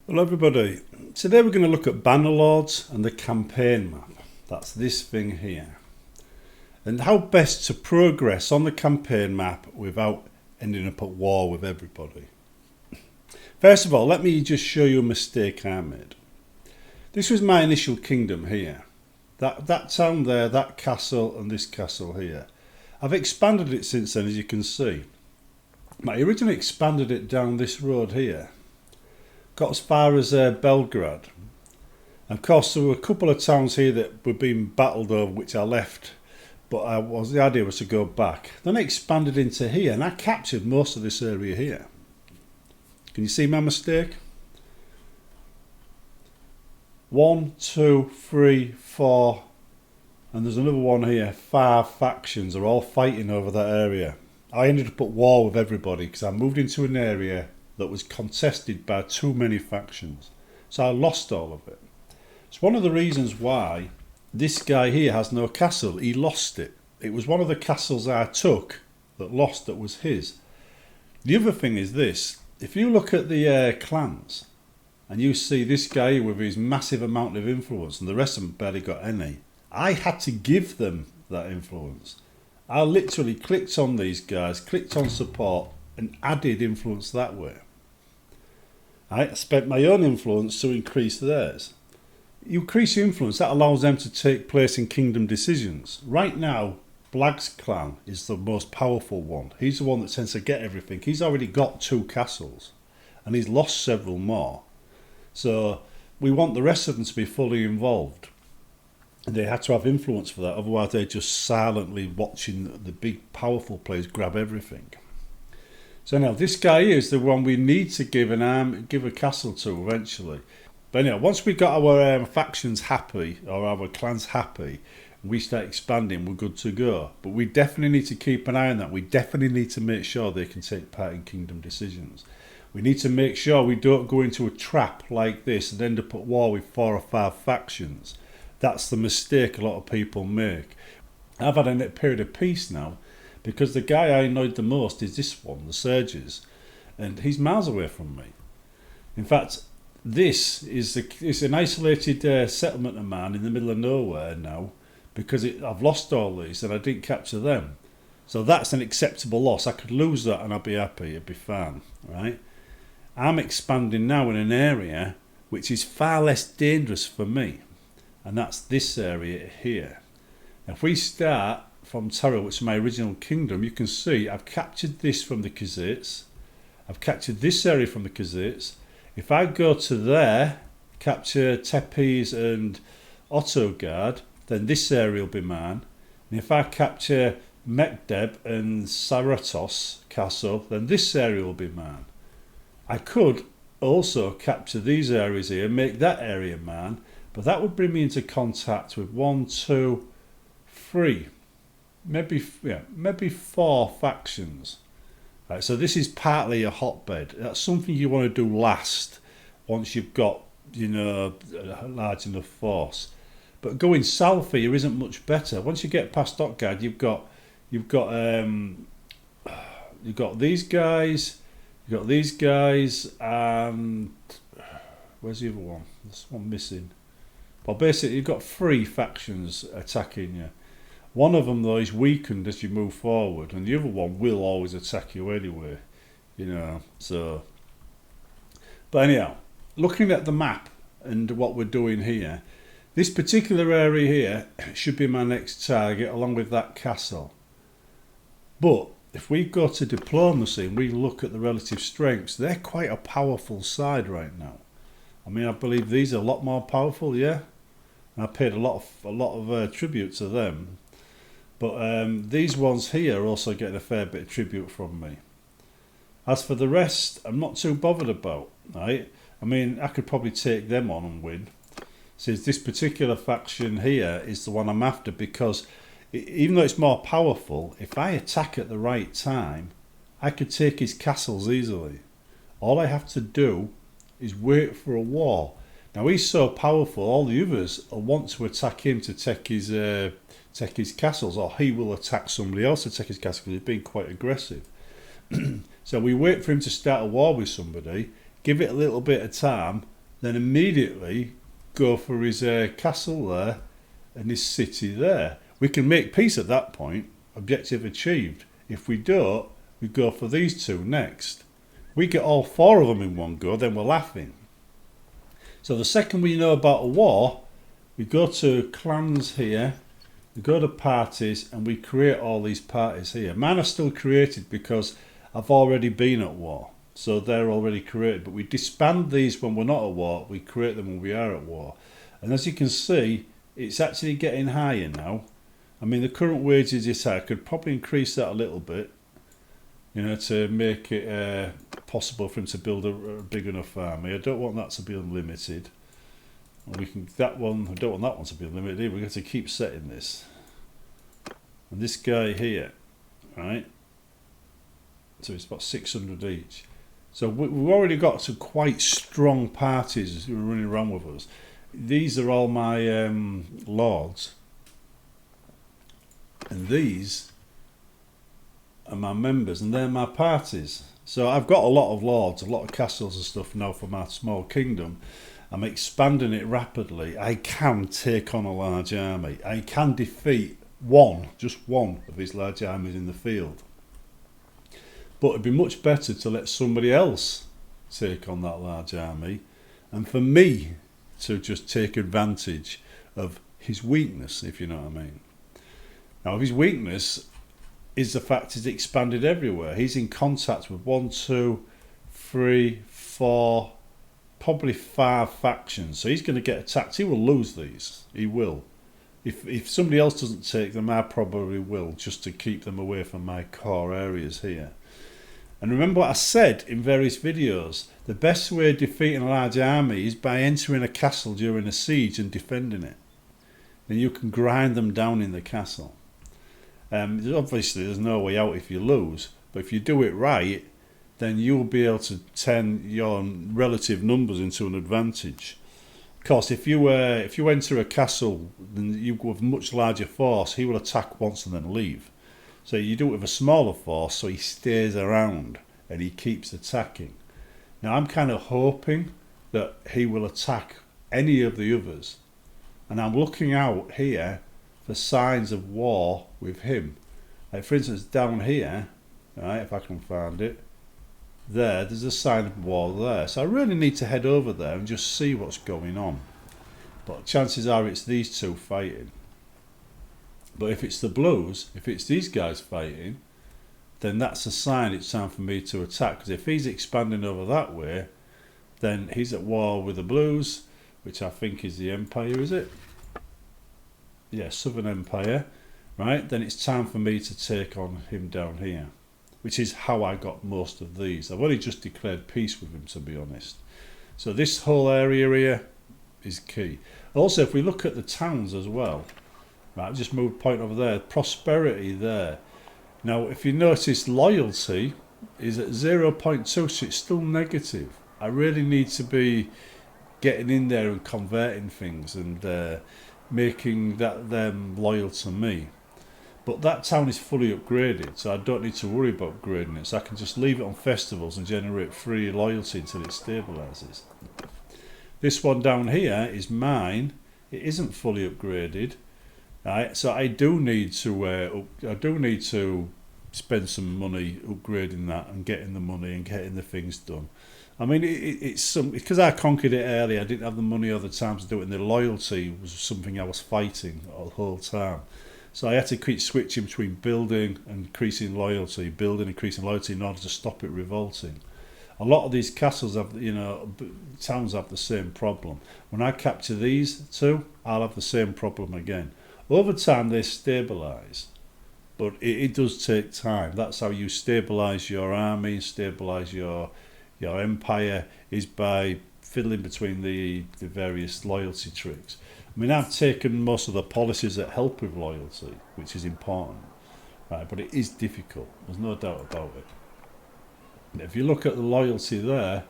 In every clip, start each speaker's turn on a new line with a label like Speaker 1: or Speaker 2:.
Speaker 1: Hello everybody, today we're going to look at Bannerlords and the campaign map. That's this thing here. And how best to progress on the campaign map without ending up at war with everybody. First of all, let me just show you a mistake I made. This was my initial kingdom here. That town there, that castle and this castle here. I've expanded it since then, as you can see. I originally expanded it down this road here. Got as far as Belgrade. Of course, there were a couple of towns here that were being battled over, which I left, but the idea was to go back. Then I expanded into here, and I captured most of this area here. Can you see my mistake? 1, 2, 3, 4, and there's another one here. 5 factions are all fighting over that area. I ended up at war with everybody because I moved into an area that was contested by too many factions. So I lost all of it. It's one of the reasons why this guy here has no castle. He lost it. It was one of the castles I took that lost that was his. The other thing is this. If you look at the clans and you see this guy with his massive amount of influence and the rest of them barely got any, I had to give them that influence. I literally clicked on these guys, clicked on support and added influence that way. I spent my own influence to increase theirs. You increase your influence, that allows them to take place in kingdom decisions. Right now, Blag's clan is the most powerful one. He's the one that tends to get everything. He's already got 2 castles and he's lost several more. So we want the rest of them to be fully involved. They had to have influence for that, otherwise they're just silently watching the big powerful players grab everything. So now this guy is the one we need to give a castle to eventually. But anyway, once we got our factions happy, or our clans happy, we start expanding, we're good to go. But we definitely need to keep an eye on that. We definitely need to make sure they can take part in kingdom decisions. We need to make sure we don't go into a trap like this and end up at war with 4 or 5 factions. That's the mistake a lot of people make. I've had a period of peace now, because the guy I annoyed the most is this one, the Surges, and he's miles away from me. In fact, this is an isolated settlement of mine in the middle of nowhere now, because I've lost all these and I didn't capture them. So that's an acceptable loss. I could lose that and I'd be happy, it'd be fine, right? I'm expanding now in an area which is far less dangerous for me, and that's this area here. Now, if we start from Terra, which is my original kingdom, you can see I've captured this from the Khazaits. I've captured this area from the Khazaits. If I go to there, capture Tepiz and Ottogard, then this area will be mine. And if I capture Mekdeb and Saratos Castle, then this area will be mine. I could also capture these areas here, make that area mine, but that would bring me into contact with 1, 2, 3. Maybe 4 factions. Right, so this is partly a hotbed. That's something you want to do last, once you've got, a large enough force. But going south here isn't much better. Once you get past Ottogard, you've got these guys, and where's the other one? There's one missing. Well, basically you've got 3 factions attacking you. One of them, though, is weakened as you move forward, and the other one will always attack you anyway, so. But anyhow, looking at the map and what we're doing here, this particular area here should be my next target, along with that castle. But if we go to diplomacy and we look at the relative strengths, they're quite a powerful side right now. I mean, I believe these are a lot more powerful, yeah? And I paid a lot of tribute to them. But these ones here are also getting a fair bit of tribute from me. As for the rest, I'm not too bothered about, right? I mean, I could probably take them on and win. Since this particular faction here is the one I'm after, because even though it's more powerful, if I attack at the right time, I could take his castles easily. All I have to do is wait for a war. Now he's so powerful, all the others will want to attack him to take his castles, or he will attack somebody else to take his castles because he's being quite aggressive. So we wait for him to start a war with somebody, give it a little bit of time, then immediately go for his castle there and his city there. We can make peace at that point, objective achieved. If we don't, we go for these two next. We get all four of them in one go, then we're laughing. So the second we know about a war, we go to clans here, we go to parties, and we create all these parties here. Mine are still created because I've already been at war, so they're already created. But we disband these when we're not at war, we create them when we are at war. And as you can see, it's actually getting higher now. I mean, the current wages is high. I could probably increase that a little bit, you know, to make it possible for him to build a big enough army. I don't want that to be unlimited. We can that one. I don't want that one to be unlimited either. We're going to keep setting this. And this guy here, right? So it's about 600 each. So we've already got some quite strong parties who are running around with us. These are all my lords, and these are my members, and they're my parties. So I've got a lot of lords, a lot of castles and stuff now for my small kingdom. I'm expanding it rapidly. I can take on a large army. I can defeat just one of these large armies in the field. But it'd be much better to let somebody else take on that large army, and for me to just take advantage of his weakness, if you know what I mean. Now, if his weakness is the fact he's expanded everywhere. He's in contact with 1, 2, 3, 4, probably 5 factions. So he's going to get attacked. He will lose these. He will. If somebody else doesn't take them, I probably will, just to keep them away from my core areas here. And remember what I said in various videos. The best way of defeating a large army is by entering a castle during a siege and defending it. Then you can grind them down in the castle. Obviously there's no way out if you lose, but if you do it right, then you'll be able to turn your relative numbers into an advantage. Of course, if you enter a castle, then you go with a much larger force. He will attack once and then leave. So you do it with a smaller force, so he stays around and he keeps attacking. Now I'm kind of hoping that he will attack any of the others, and I'm looking out here for signs of war with him. Like for instance, down here, right, if I can find it, there's a sign of war there. So I really need to head over there and just see what's going on. But chances are it's these two fighting. But if it's the blues, if it's these guys fighting, then that's a sign it's time for me to attack. Because if he's expanding over that way, then he's at war with the blues, which I think is the Empire, is it? Yeah, Southern Empire, right? Then it's time for me to take on him down here, which is how I got most of these. I've only just declared peace with him, to be honest. So this whole area here is key. Also, if we look at the towns as well, right, I've just moved point over there, prosperity there. Now, if you notice, loyalty is at 0.2, so it's still negative. I really need to be getting in there and converting things and making them loyal to me. But that town is fully upgraded, so I don't need to worry about upgrading it. So I can just leave it on festivals and generate free loyalty until it stabilises. This one down here is mine. It isn't fully upgraded, right? So I do need to spend some money upgrading that and getting the money and getting the things done. I mean, it's because I conquered it early. I didn't have the money all the time to do it, and the loyalty was something I was fighting the whole time. So I had to keep switching between building and increasing loyalty, building and increasing loyalty in order to stop it revolting. A lot of these castles have, towns have the same problem. When I capture these two, I'll have the same problem again. Over time, they stabilise, but it does take time. That's how you stabilise your army, stabilise your empire, is by fiddling between the various loyalty tricks. I mean, I've taken most of the policies that help with loyalty, which is important, right? But it is difficult. There's no doubt about it. If you look at the loyalty there,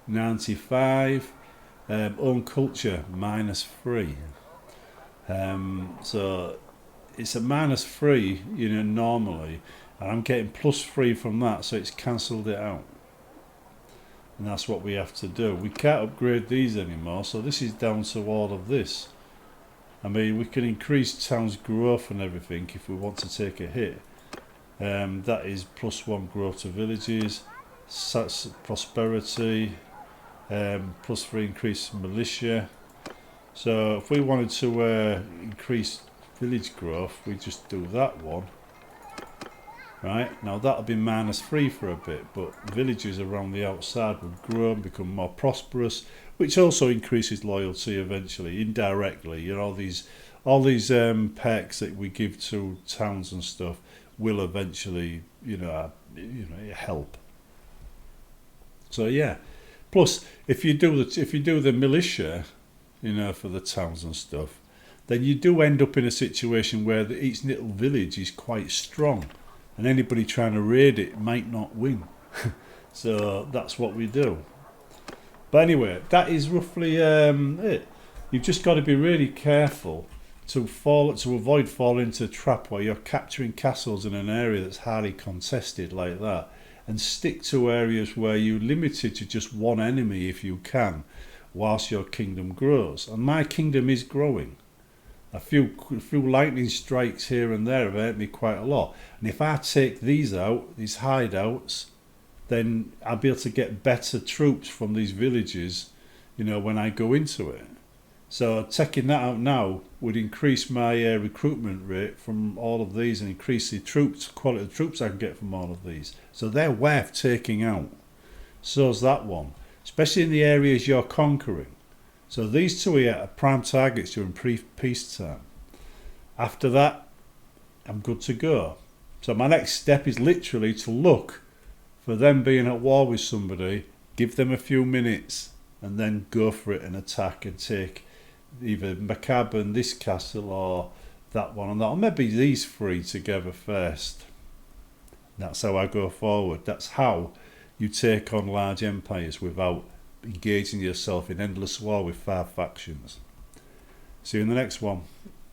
Speaker 1: 95, own culture -3. So it's a -3, normally, and I'm getting +3 from that, so it's cancelled it out. And that's what we have to do. We can't upgrade these anymore, so this is down to all of this. I mean, we can increase town's growth and everything if we want to take a hit. That is +1 growth to villages, prosperity, +3 increase militia. So if we wanted to increase village growth, we just do that one. Right, now that'll be -3 for a bit, but villages around the outside will grow and become more prosperous, which also increases loyalty eventually, indirectly. You know, all these perks that we give to towns and stuff will eventually, help. So yeah. Plus, if you do the militia, for the towns and stuff, then you do end up in a situation where each little village is quite strong, and anybody trying to raid it might not win. So that's what we do. But anyway, that is roughly it. You've just got to be really careful to avoid falling into a trap where you're capturing castles in an area that's highly contested like that, and stick to areas where you're limited to just one enemy if you can, whilst your kingdom grows. And my kingdom is growing. A few lightning strikes here and there have hurt me quite a lot. And if I take these out, these hideouts, then I'll be able to get better troops from these villages, when I go into it. So taking that out now would increase my recruitment rate from all of these and increase the quality of troops I can get from all of these. So they're worth taking out. So's that one, especially in the areas you're conquering. So these two here are prime targets during peacetime. After that, I'm good to go. So my next step is literally to look for them being at war with somebody, give them a few minutes, and then go for it and attack and take either Macabre and this castle or that one and that, or maybe these three together first. That's how I go forward. That's how you take on large empires without engaging yourself in endless war with 5 factions. See you in the next one.